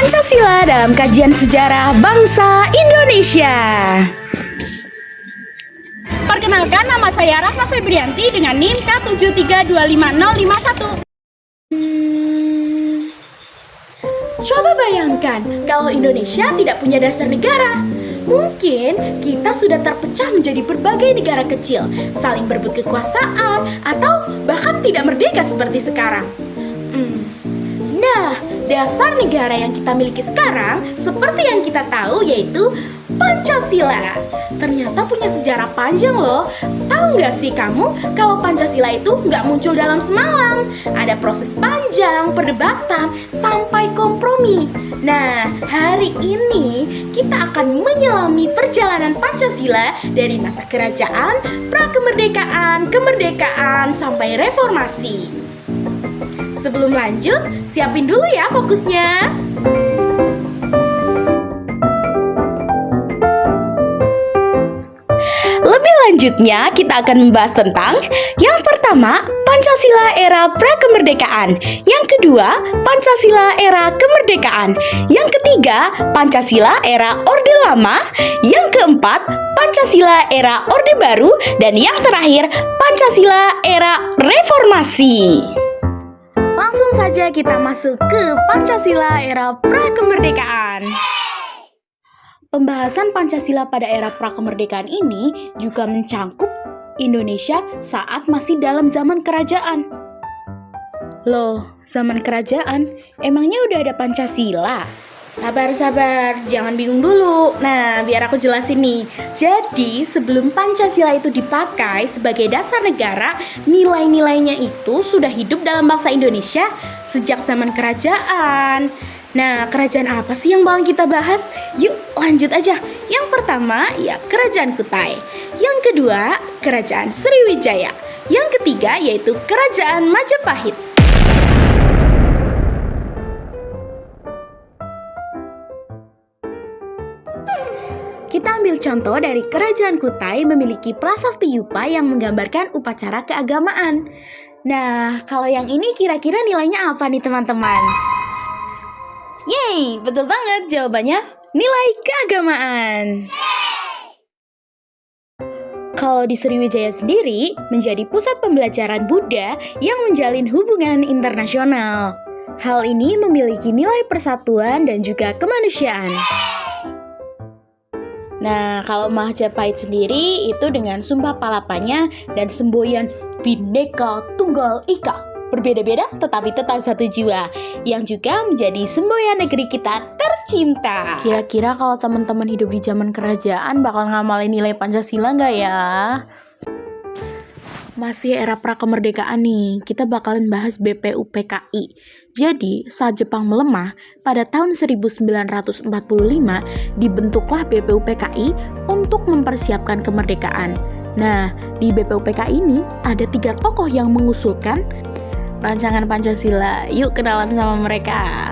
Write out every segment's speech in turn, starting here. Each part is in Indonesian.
Pancasila dalam kajian sejarah bangsa Indonesia. Perkenalkan, nama saya Ratna Febrianti dengan NIM K7325051. Coba bayangkan kalau Indonesia tidak punya dasar negara. Mungkin kita sudah terpecah menjadi berbagai negara kecil, saling berebut kekuasaan, atau bahkan tidak merdeka seperti sekarang. Nah, dasar negara yang kita miliki sekarang, seperti yang kita tahu, yaitu Pancasila. Ternyata punya sejarah panjang loh. Tahu nggak sih kamu kalau Pancasila itu nggak muncul dalam semalam? Ada proses panjang, perdebatan, sampai kompromi. Nah, hari ini kita akan menyelami perjalanan Pancasila dari masa kerajaan, prakemerdekaan, kemerdekaan, sampai reformasi. Sebelum lanjut, siapin dulu ya fokusnya. Lebih lanjutnya, kita akan membahas tentang yang pertama, Pancasila era prakemerdekaan. Yang kedua, Pancasila era kemerdekaan. Yang ketiga, Pancasila era Orde Lama. Yang keempat, Pancasila era Orde Baru. Dan yang terakhir, Pancasila era Reformasi. Langsung saja kita masuk ke Pancasila era prakemerdekaan. Pembahasan Pancasila pada era prakemerdekaan ini juga mencangkup Indonesia saat masih dalam zaman kerajaan. Loh, zaman kerajaan? Emangnya udah ada Pancasila? Sabar, jangan bingung dulu. Nah, biar aku jelasin nih. Jadi, sebelum Pancasila itu dipakai sebagai dasar negara, nilai-nilainya itu sudah hidup dalam bangsa Indonesia sejak zaman kerajaan. Nah, kerajaan apa sih yang bakal kita bahas? Yuk, lanjut aja. Yang pertama, ya Kerajaan Kutai. Yang kedua, Kerajaan Sriwijaya. Yang ketiga, yaitu Kerajaan Majapahit. Kita ambil contoh dari Kerajaan Kutai memiliki prasasti Yupa yang menggambarkan upacara keagamaan. Nah, kalau yang ini kira-kira nilainya apa nih teman-teman? Yeay, betul banget jawabannya nilai keagamaan. Kalau di Sriwijaya sendiri menjadi pusat pembelajaran Buddha yang menjalin hubungan internasional. Hal ini memiliki nilai persatuan dan juga kemanusiaan. Nah, kalau Majapahit sendiri itu dengan Sumpah Palapanya dan semboyan Bhinneka Tunggal Ika. Berbeda-beda tetapi tetap satu jiwa, yang juga menjadi semboyan negeri kita tercinta. Kira-kira kalau teman-teman hidup di zaman kerajaan bakal ngamalin nilai Pancasila nggak ya? Masih era prakemerdekaan nih, kita bakalan bahas BPUPKI. Jadi, saat Jepang melemah, pada tahun 1945 dibentuklah BPUPKI untuk mempersiapkan kemerdekaan. Nah, di BPUPKI ini ada 3 tokoh yang mengusulkan rancangan Pancasila. Yuk kenalan sama mereka.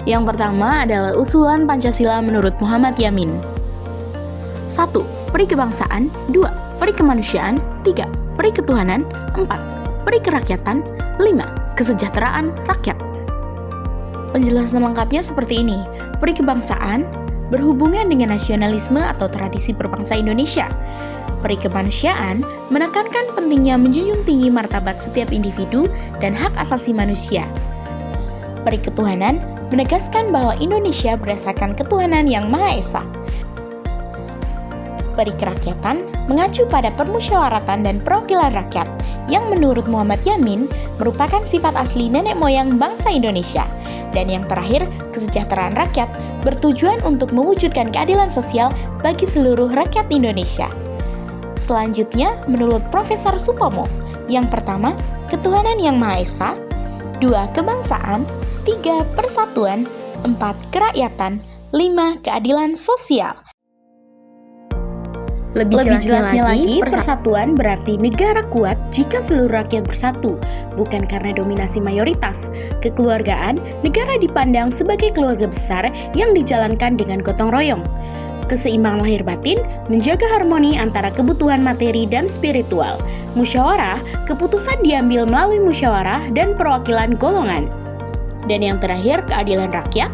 Yang pertama adalah usulan Pancasila menurut Muhammad Yamin. 1. Peri kebangsaan. 2. Peri kemanusiaan. 3. Peri ketuhanan. 4. Peri kerakyatan. 5. Kesejahteraan rakyat. Penjelasan lengkapnya seperti ini. Peri kebangsaan berhubungan dengan nasionalisme atau tradisi berbangsa Indonesia. Peri kemanusiaan menekankan pentingnya menjunjung tinggi martabat setiap individu dan hak asasi manusia. Peri ketuhanan menegaskan bahwa Indonesia berdasarkan ketuhanan yang Maha Esa. Peri kerakyatan mengacu pada permusyawaratan dan perwakilan rakyat yang menurut Muhammad Yamin merupakan sifat asli nenek moyang bangsa Indonesia. Dan yang terakhir, kesejahteraan rakyat bertujuan untuk mewujudkan keadilan sosial bagi seluruh rakyat Indonesia. Selanjutnya, menurut Profesor Supomo, yang pertama, ketuhanan yang Maha Esa, 2. Kebangsaan, 3. Persatuan, 4. Kerakyatan, 5. Keadilan sosial. Lebih jelasnya lagi, persatuan berarti negara kuat jika seluruh rakyat bersatu, bukan karena dominasi mayoritas. Kekeluargaan, negara dipandang sebagai keluarga besar yang dijalankan dengan gotong royong. Keseimbangan lahir batin, menjaga harmoni antara kebutuhan materi dan spiritual. Musyawarah, keputusan diambil melalui musyawarah dan perwakilan golongan. Dan yang terakhir, keadilan rakyat,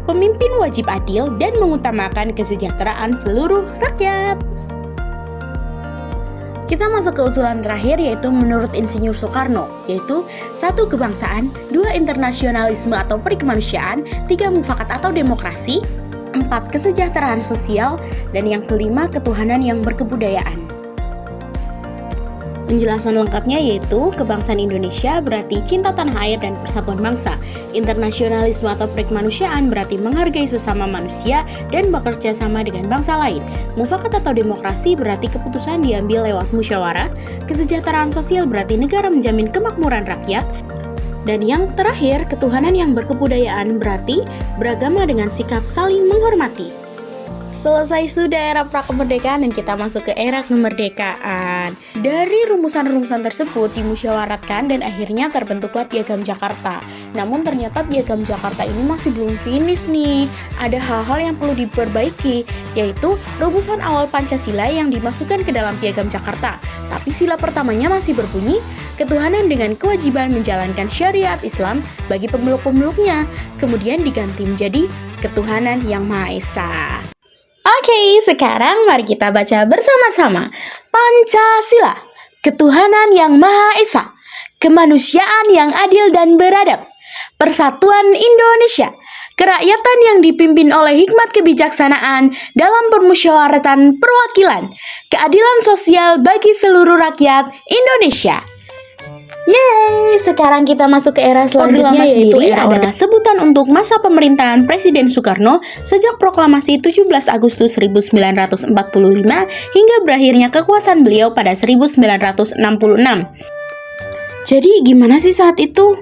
Pemimpin wajib adil dan mengutamakan kesejahteraan seluruh rakyat. Kita masuk ke usulan terakhir, yaitu menurut Insinyur Soekarno, yaitu 1. Kebangsaan, 2. Internasionalisme atau perikemanusiaan, 3. Mufakat atau demokrasi, 4. Kesejahteraan sosial, dan yang kelima ketuhanan yang berkebudayaan. Penjelasan lengkapnya yaitu kebangsaan Indonesia berarti cinta tanah air dan persatuan bangsa. Internasionalisme atau perikemanusiaan berarti menghargai sesama manusia dan bekerja sama dengan bangsa lain. Mufakat atau demokrasi berarti keputusan diambil lewat musyawarah. Kesejahteraan sosial berarti negara menjamin kemakmuran rakyat. Dan yang terakhir, ketuhanan yang berkebudayaan berarti beragama dengan sikap saling menghormati. Selesai sudah era prakemerdekaan dan kita masuk ke era kemerdekaan. Dari rumusan-rumusan tersebut dimusyawarahkan dan akhirnya terbentuklah Piagam Jakarta. Namun ternyata Piagam Jakarta ini masih belum finish nih. Ada hal-hal yang perlu diperbaiki, yaitu rumusan awal Pancasila yang dimasukkan ke dalam Piagam Jakarta. Tapi sila pertamanya masih berbunyi, ketuhanan dengan kewajiban menjalankan syariat Islam bagi pemeluk-pemeluknya. Kemudian diganti menjadi ketuhanan yang Maha Esa. Oke, sekarang mari kita baca bersama-sama. Pancasila, ketuhanan yang Maha Esa, kemanusiaan yang adil dan beradab, persatuan Indonesia, kerakyatan yang dipimpin oleh hikmat kebijaksanaan dalam permusyawaratan perwakilan, keadilan sosial bagi seluruh rakyat Indonesia. Yeay, sekarang kita masuk ke era selanjutnya, yaitu era adalah sebutan untuk masa pemerintahan Presiden Soekarno sejak proklamasi 17 Agustus 1945 hingga berakhirnya kekuasaan beliau pada 1966. Jadi gimana sih saat itu?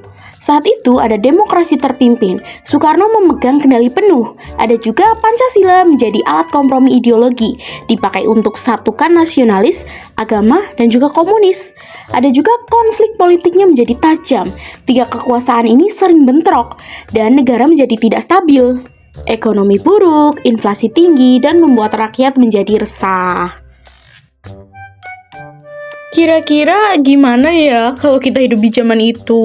Saat itu ada demokrasi terpimpin, Soekarno memegang kendali penuh. Ada juga Pancasila menjadi alat kompromi ideologi, dipakai untuk satukan nasionalis, agama, dan juga komunis. Ada juga konflik politiknya menjadi tajam. 3 kekuasaan ini sering bentrok, dan negara menjadi tidak stabil. Ekonomi buruk, inflasi tinggi, dan membuat rakyat menjadi resah. Kira-kira gimana ya kalau kita hidup di zaman itu?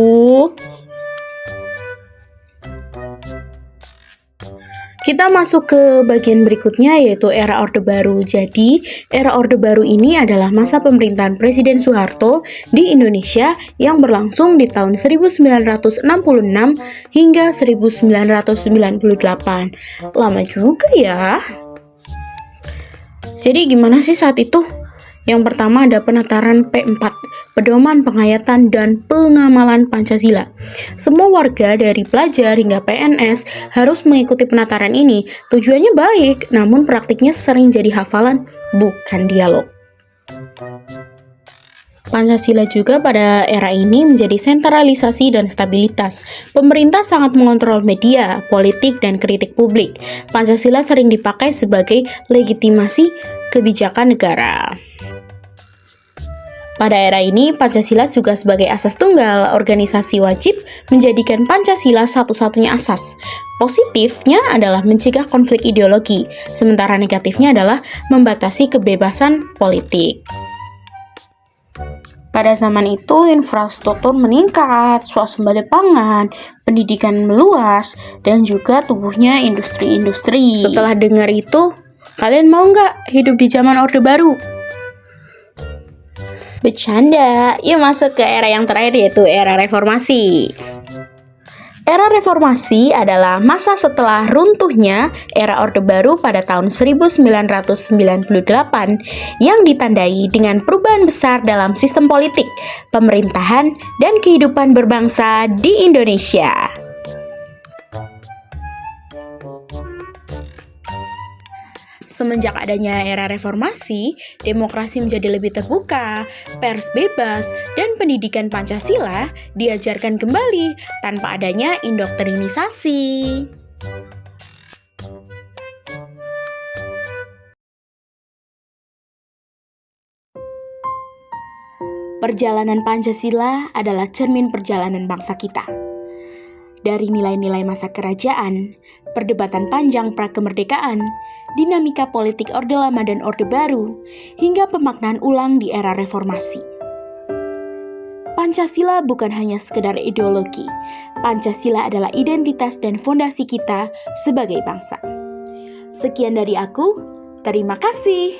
Kita masuk ke bagian berikutnya, yaitu era Orde Baru. Jadi, era Orde Baru ini adalah masa pemerintahan Presiden Soeharto di Indonesia yang berlangsung di tahun 1966 hingga 1998. Lama juga ya. Jadi gimana sih saat itu? Yang pertama ada penataran P4, pedoman penghayatan dan pengamalan Pancasila. Semua warga dari pelajar hingga PNS harus mengikuti penataran ini. Tujuannya baik, namun praktiknya sering jadi hafalan, bukan dialog. Pancasila juga pada era ini menjadi sentralisasi dan stabilitas. Pemerintah sangat mengontrol media, politik, dan kritik publik. Pancasila sering dipakai sebagai legitimasi kebijakan negara. Pada era ini, Pancasila juga sebagai asas tunggal, organisasi wajib menjadikan Pancasila satu-satunya asas. Positifnya adalah mencegah konflik ideologi, sementara negatifnya adalah membatasi kebebasan politik. Pada zaman itu, infrastruktur meningkat, swasembada pangan, pendidikan meluas, dan juga tumbuhnya industri-industri. Setelah dengar itu, kalian mau nggak hidup di zaman Orde Baru? Bercanda, yuk masuk ke era yang terakhir, yaitu era reformasi. Era reformasi adalah masa setelah runtuhnya era Orde Baru pada tahun 1998 yang ditandai dengan perubahan besar dalam sistem politik, pemerintahan, dan kehidupan berbangsa di Indonesia. Semenjak adanya era reformasi, demokrasi menjadi lebih terbuka, pers bebas, dan pendidikan Pancasila diajarkan kembali tanpa adanya indoktrinisasi. Perjalanan Pancasila adalah cermin perjalanan bangsa kita. Dari nilai-nilai masa kerajaan, perdebatan panjang prakemerdekaan, dinamika politik Orde Lama dan Orde Baru, hingga pemaknaan ulang di era reformasi. Pancasila bukan hanya sekedar ideologi. Pancasila adalah identitas dan fondasi kita sebagai bangsa. Sekian dari aku, terima kasih.